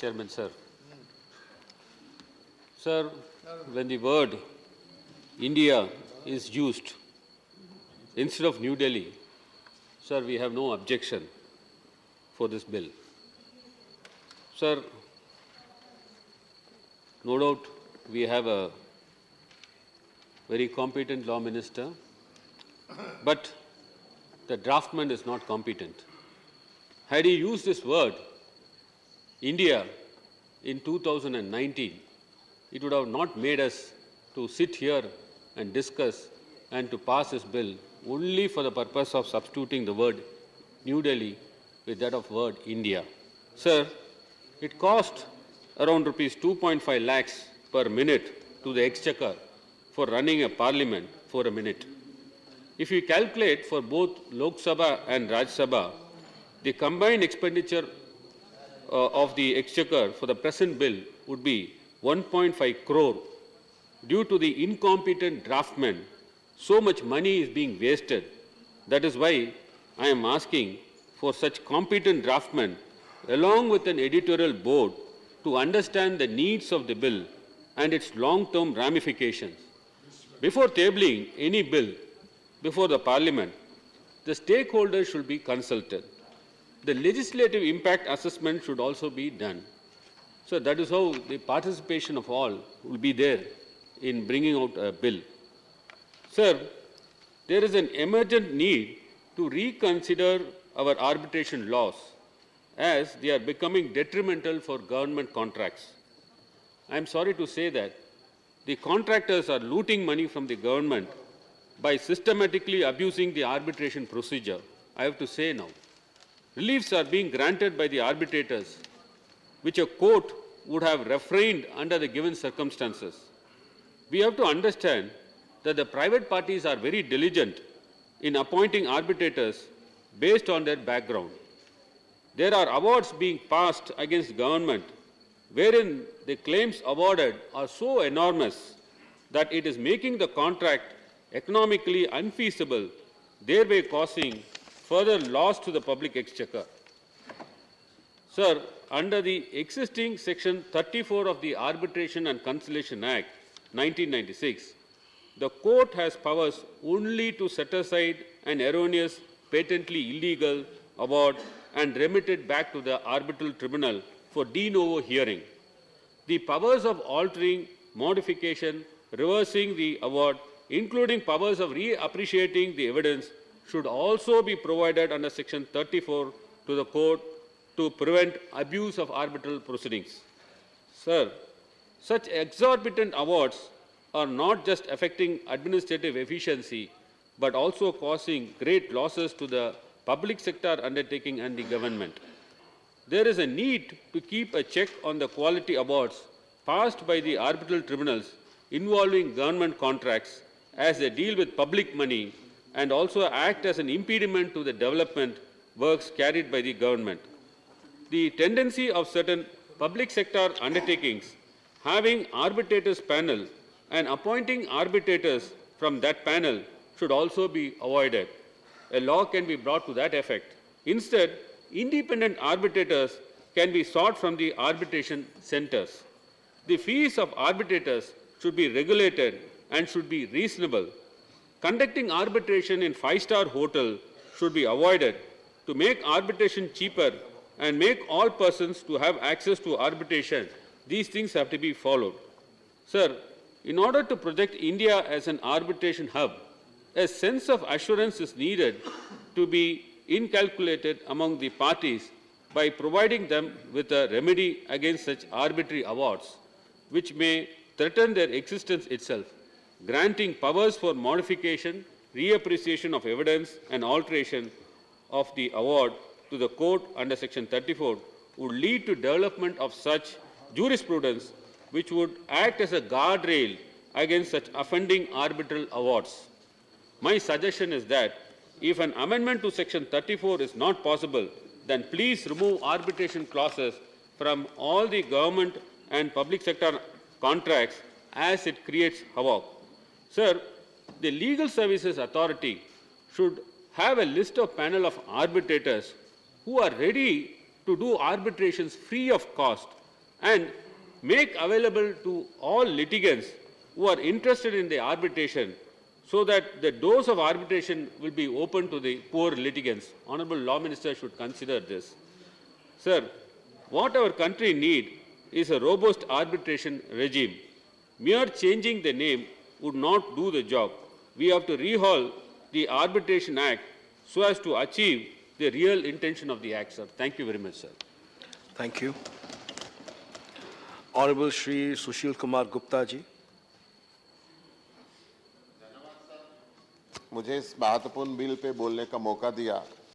Chairman, sir. Sir, when the word India is used instead of New Delhi, sir, we have no objection for this bill. Sir, no doubt we have a very competent law minister, but the draftman is not competent. Had he used this word, India, in 2019, it would have not made us to sit here and discuss and to pass this bill only for the purpose of substituting the word New Delhi with that of word India. Sir, it cost around rupees 2.5 lakhs per minute to the exchequer for running a parliament for a minute. If you calculate for both Lok Sabha and Raj Sabha, the combined expenditure of the exchequer for the present bill would be 1.5 crore. Due to the incompetent draftmen, so much money is being wasted. That is why I am asking for such competent draftmen along with an editorial board to understand the needs of the bill and its long-term ramifications. Before tabling any bill before the Parliament, the stakeholders should be consulted. The legislative impact assessment should also be done. So that is how the participation of all will be there in bringing out a bill. Sir, there is an emergent need to reconsider our arbitration laws as they are becoming detrimental for government contracts. I am sorry to say that the contractors are looting money from the government by systematically abusing the arbitration procedure. I have to say now, reliefs are being granted by the arbitrators, which a court would have refrained under the given circumstances. We have to understand that the private parties are very diligent in appointing arbitrators based on their background. There are awards being passed against government wherein the claims awarded are so enormous that it is making the contract economically unfeasible, thereby causing further loss to the public exchequer. Sir, under the existing Section 34 of the Arbitration and Conciliation Act, 1996, the court has powers only to set aside an erroneous, patently illegal award and remit it back to the arbitral tribunal for de novo hearing. The powers of altering, modification, reversing the award, including powers of reappreciating the evidence, should also be provided under Section 34 to the court to prevent abuse of arbitral proceedings. Sir, such exorbitant awards are not just affecting administrative efficiency, but also causing great losses to the public sector undertaking and the government. There is a need to keep a check on the quality awards passed by the arbitral tribunals involving government contracts as they deal with public money and also act as an impediment to the development works carried by the government. The tendency of certain public sector undertakings having arbitrators panel and appointing arbitrators from that panel should also be avoided. A law can be brought to that effect. Instead, independent arbitrators can be sought from the arbitration centers. The fees of arbitrators should be regulated and should be reasonable. Conducting arbitration in five-star hotel should be avoided to make arbitration cheaper and make all persons to have access to arbitration. These things have to be followed. Sir, in order to project India as an arbitration hub, a sense of assurance is needed to be inculcated among the parties by providing them with a remedy against such arbitrary awards, which may threaten their existence itself. Granting powers for modification, reappreciation of evidence, and alteration of the award to the court under Section 34 would lead to development of such jurisprudence which would act as a guardrail against such offending arbitral awards. My suggestion is that if an amendment to Section 34 is not possible, then please remove arbitration clauses from all the government and public sector contracts as it creates havoc. Sir, the Legal Services Authority should have a list of panel of arbitrators who are ready to do arbitrations free of cost and make available to all litigants who are interested in the arbitration so that the doors of arbitration will be open to the poor litigants. Honorable Law Minister should consider this. Sir, what our country needs is a robust arbitration regime. Mere changing the name would not do the job. We have to rehaul the Arbitration Act so as to achieve the real intention of the Act, sir. Thank you very much, sir. Thank you. Honorable Shri Sushil Kumar Gupta ji. मुझे इस महत्वपूर्ण bill pay बोलने का मौका दिया